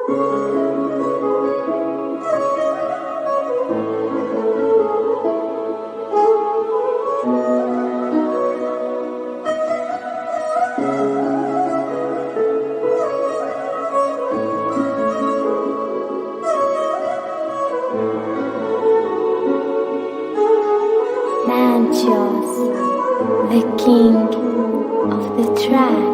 Mantios, the king of the track.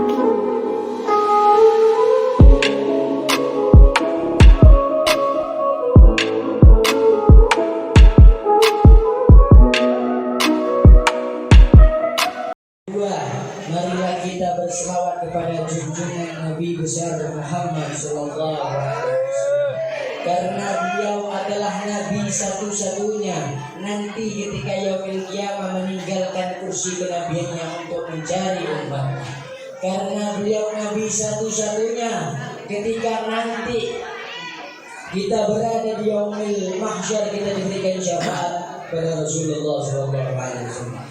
Marilah kita berselawat kepada junjungan Nabi besar Muhammad sallallahu alaihi wasallam. Karena beliau adalah Nabi satu-satunya nanti ketika yaumil qiyamah meninggalkan kursi kenabiannya untuk mencari umat. Karena beliau Nabi satu-satunya ketika nanti kita berada di yaumil mahsyar kita diberikan syafaat pada Rasulullah sallallahu alaihi wasallam.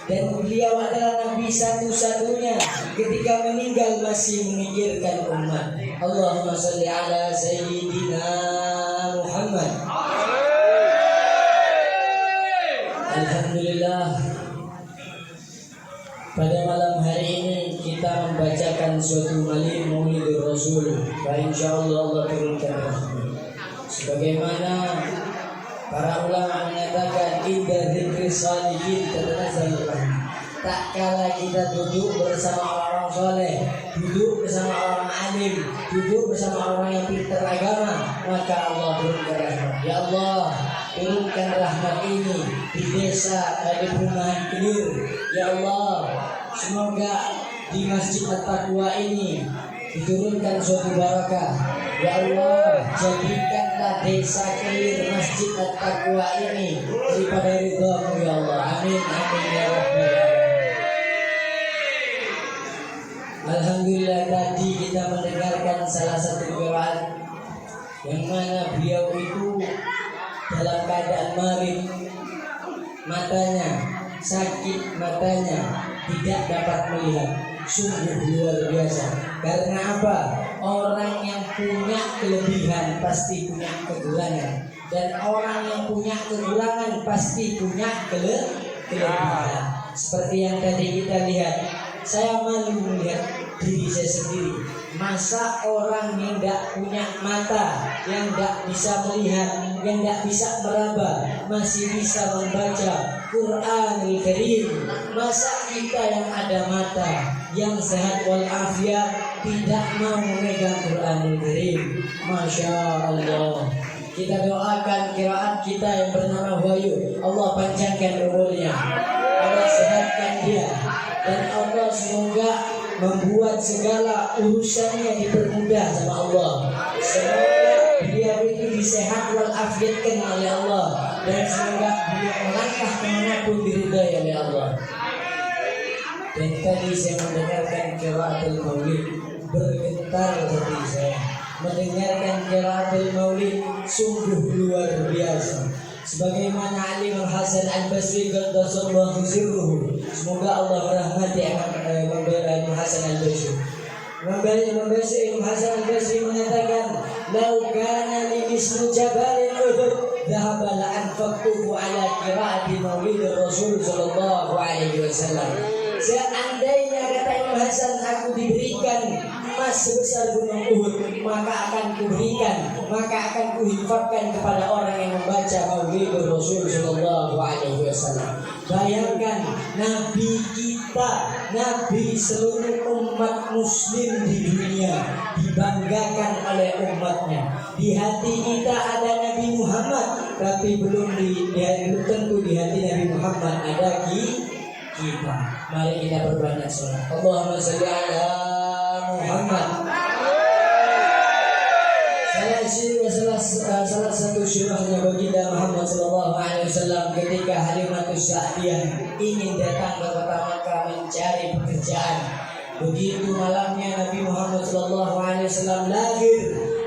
Dan beliau adalah Nabi satu-satunya ketika meninggal masih memikirkan umat. Allahumma salli ala Sayyidina Muhammad. Alhamdulillah, pada malam hari ini kita membacakan suatu maulid Rasul. Insyaallah Allah turunkan rahmat. Sebagaimana para ulama menyatakan inda dzikri shalihin tatanazzalul rahmah. Tak kala kita duduk bersama orang soleh, duduk bersama orang alim, duduk bersama orang yang pintar agama, maka Allah turunkan rahmat. Ya Allah, turunkan rahmat ini di desa, di perumahan Kelir. Ya Allah, semoga di Masjid At-Taqwa ini diturunkan suatu barakah. Ya Allah, jadikanlah desa Kelir Masjid At-Taqwa ini daripada ridha-Mu ya Allah. Amin amin ya rabbal alamin. Alhamdulillah, tadi kita mendengarkan salah satu qiraat yang mana beliau itu dalam keadaan marid, matanya sakit, matanya tidak dapat melihat. Sungguh luar biasa. Karena apa? Orang yang punya kelebihan pasti punya kekurangan, dan orang yang punya kekurangan pasti punya kelebihan. Seperti yang tadi kita lihat, saya malu melihat diri saya sendiri. Masa orang yang tidak punya mata, yang tidak bisa melihat, yang tidak bisa meraba, masih bisa membaca Quranul Karim? Masa kita yang ada mata, yang sehat walafiat, tidak mau memegang Quranul Karim? Masya Allah. Kita doakan qiraat kita yang bernama Wahyu, Allah panjangkan umurnya, Allah sehatkan dia, dan Allah semoga membuat segala urusannya dipermudah sama Allah. Semoga beliau itu disehat walafiatkan oleh Allah, dan semoga beliau melangkah kemanapun diridai oleh Allah. Dan tadi saya mendengarkan qiraatul maulid, bergetar hati saya. Mendengarkan qiraatul maulid sungguh luar biasa. Sebagaimana Ali Hasan Al-Basri qaddasallahu sirruhu, semoga Allah merahmati Imam Hasan Al-Basri. Imam Hasan Al-Basri mengatakan, "Lau kana li mislu jabalin Uhud, dhahaba la anfaqtuhu ala qiraati maulid Rasul sallallahu alaihi wasallam." Seandainya, kata Imam Hasan, aku diberikan emas sebesar gunung Uhud, maka akan kuhifadkan kepada orang yang membaca maulid Rasul sallallahu alaihi wasallam. Bayangkan, Nabi kita, Nabi seluruh umat muslim di dunia dibanggakan oleh umatnya. Di hati kita ada Nabi Muhammad, tapi belum tentu di hati Nabi Muhammad ada kita. Mari kita berbanyak salat. Allahumma shalli ala Muhammad. Salah satu syirahnya baginda Muhammad sallallahu alaihi wasallam ketika Halimatus Sa'diyah ingin datang ke kota Makkah mencari pekerjaan. Begitu malamnya Nabi Muhammad sallallahu alaihi wasallam lahir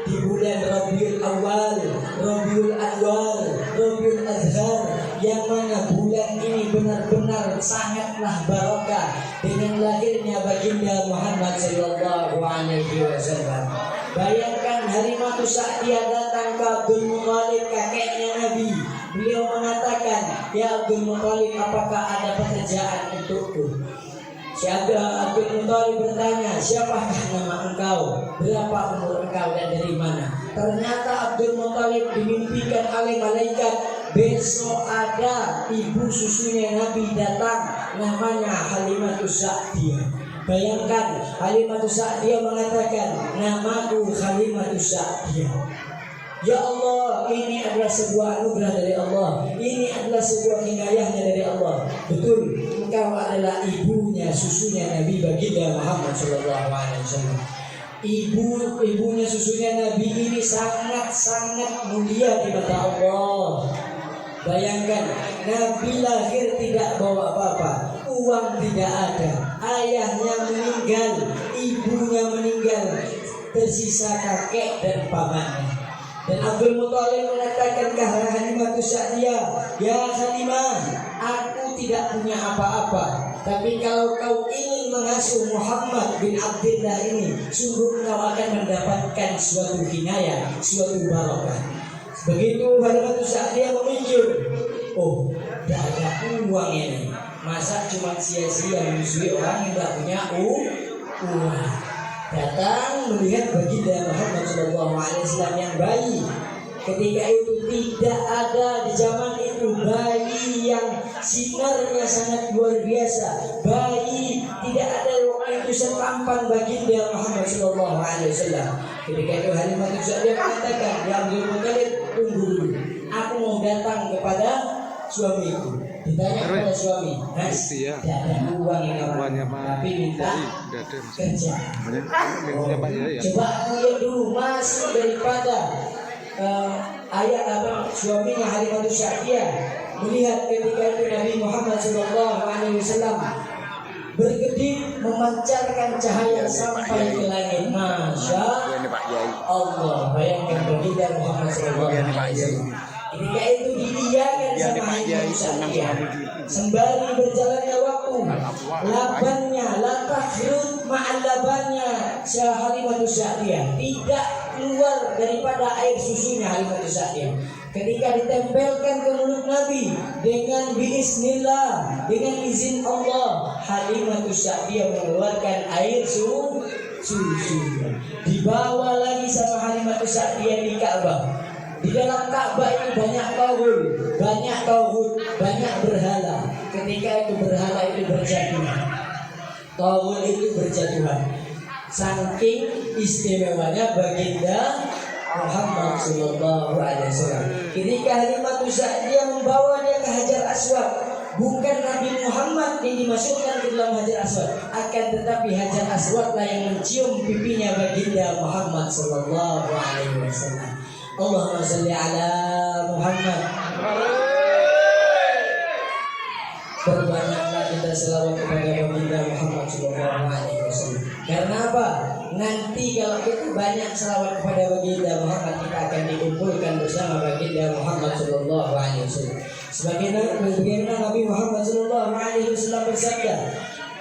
di bulan Rabiul Awal, Rabiul Anwar, Rabiul Azhar, yang mana bulan ini benar-benar sangatlah barokah dengan lahirnya baginda Muhammad sallallahu alaihi wasallam. Bayangkan Halimatu Sa'diyah datang ke Abdul Muthalib, kakeknya Nabi. Beliau mengatakan, "Ya Abdul Muthalib, apakah ada pekerjaan untukku?" Si Abdul Muthalib bertanya, "Siapakah nama engkau? Berapa umur engkau dan dari mana?" Ternyata Abdul Muthalib dimimpikan oleh malaikat, besok ada ibu susunya Nabi datang, namanya Halimatu Sa'diyah. Bayangkan, Halimatu Sa'diyah mengatakan, "Namaku Halimatu Sa'diyah." Ya Allah, ini adalah sebuah anugerah dari Allah. Ini adalah sebuah hidayahnya dari Allah. Betul, engkau adalah ibunya, susunya Nabi baginda Muhammad SAW. Ibunya, susunya Nabi ini sangat-sangat mulia di mata Allah. Bayangkan, Nabi lahir tidak bawa apa-apa, uang tidak ada, ayahnya meninggal, ibunya meninggal, tersisa kakek dan pamannya. Dan Abdul Muthalib mengatakan ke Halimatu Sa'diyah, "Ya Halimah, aku tidak punya apa-apa, tapi kalau kau ingin mengasuh Muhammad bin Abdullah ini, sungguh kau akan mendapatkan suatu hinayah, suatu barokah." Begitu Halimatu Sa'diyah memikir, "Oh, tidak ada uang ini, masa cuma sia-sia menyusui orang yang tidak punya uang." Datang melihat baginda Muhammad SAW yang bayi. Ketika itu tidak ada di zaman itu bayi yang sinarnya sangat luar biasa. Bayi tidak ada waktu itu setampan baginda Muhammad SAW. Ketika itu Halimatu Sa'diyah mengatakan, "Ya Abdul Muthalib, tunggu dulu. Aku mau datang kepada suamiku." Ditanya kepada suami, "Mas, tidak ada uang ini orang, tapi minta kerja." Coba aku lihat dulu, masuk daripada suaminya Halimatu Sa'diyah melihat ketika itu Nabi Muhammad SAW berkedip memancarkan cahaya sampai ke langit. Masya Allah, bayangkan baginda Muhammad SAW. Ketika itu diiyakan sama Halimatu Sa'diyah. Sembari berjalannya waktu, labannya, latahrut ma'al labannya Halimatu Sa'diyah tidak keluar daripada air susunya Halimatu Sa'diyah. Ketika ditempelkan ke mulut Nabi dengan biiznillah, dengan izin Allah, Halimatu Sa'diyah mengeluarkan air susu. Dibawa lagi sama Halimatu Sa'diyah di Ka'bah. Di dalam Ka'bah itu banyak tauhid, banyak berhala. Ketika itu berhala itu berjatuhan, tauhid itu berjatuhan. Saking istimewanya baginda Muhammad SAW. Ketika Halimatu Sa'diyah membawa dia ke Hajar Aswad, bukan Nabi Muhammad yang dimasukkan ke dalam Hajar Aswad, akan tetapi Hajar Aswad lah yang mencium pipinya baginda Muhammad SAW. Allahumma salli ala Muhammad. Berbanyaklah kita selawat kepada baginda Muhammad SAW. Karena apa? Nanti kalau kita banyak selawat kepada baginda Muhammad, kita akan dikumpulkan bersama baginda Muhammad SAW. Sebagaimana Nabi Muhammad SAW bersabda,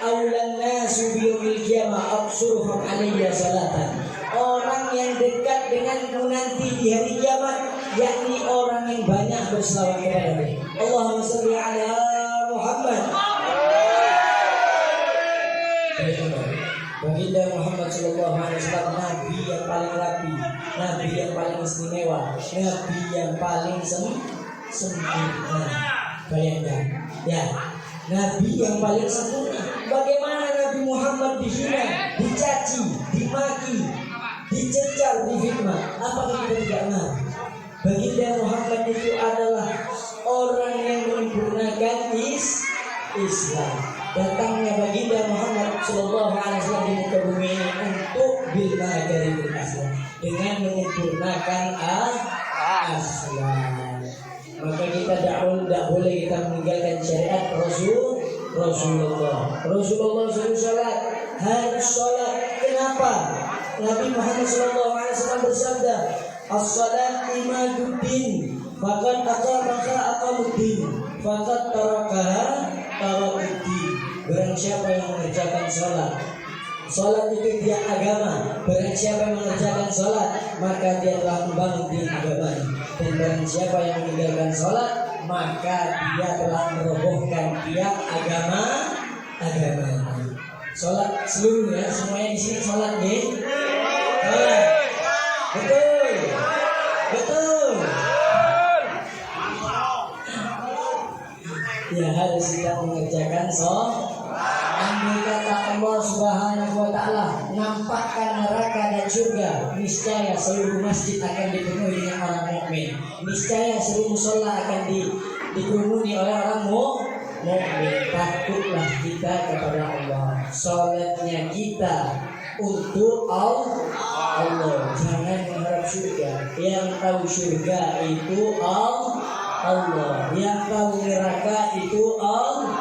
"Aulan nasu biyumil qiyamah aqsuruhum alayya salatan." Orang yang dekat denganku nanti di hari kiamat, yakni orang yang banyak berselawat kepada Nabi. Allahumma shalli ala Muhammad. Baginda Muhammad SAW, Nabi yang paling rapi, Nabi yang paling istimewa, Nabi yang paling sempurna. Bayangkan, ya, Nabi yang paling sempurna. Bagaimana Nabi Muhammad dihina, dicaci, dimaki, dicecar, difitnah? Apakah kita tidak marah? Baginda Muhammad itu adalah orang yang menyempurnakan Islam. Datangnya baginda Muhammad SAW di muka bumi ini untuk bil makarimil akhlak, dengan menyempurnakan akhlak. Maka kita tidak boleh kita meninggalkan syariat Rasulullah. Rasulullah SAW harus sholat. Kenapa? Nabi Muhammad SAW bersabda, "As-salat imaduddin, faqad aqamaka aqamuddin, faqad tarakaha tarakuddin." Barang siapa yang mengerjakan salat, Sholat itu dia agama. Barang siapa yang mengerjakan sholat, maka dia telah membangun di agama. Dan barang siapa yang meninggalkan sholat, maka dia telah merobohkan tiap agama. Sholat seluruhnya, semuanya di sini sholat nih. Sholat. Betul. Ya harus kita mengerjakan sholat. Andai kata Allah Subhanahu wa Ta'ala nampakkan neraka dan surga, niscaya seluruh masjid akan dipenuhi dengan orang mukmin. Niscaya seluruh musola akan dikerumuni oleh orang mukmin. Takutlah kita kepada Allah. Salatnya kita untuk Allah. Jangan mengharap surga. Yang tahu surga itu Allah. Yang tahu neraka itu Allah.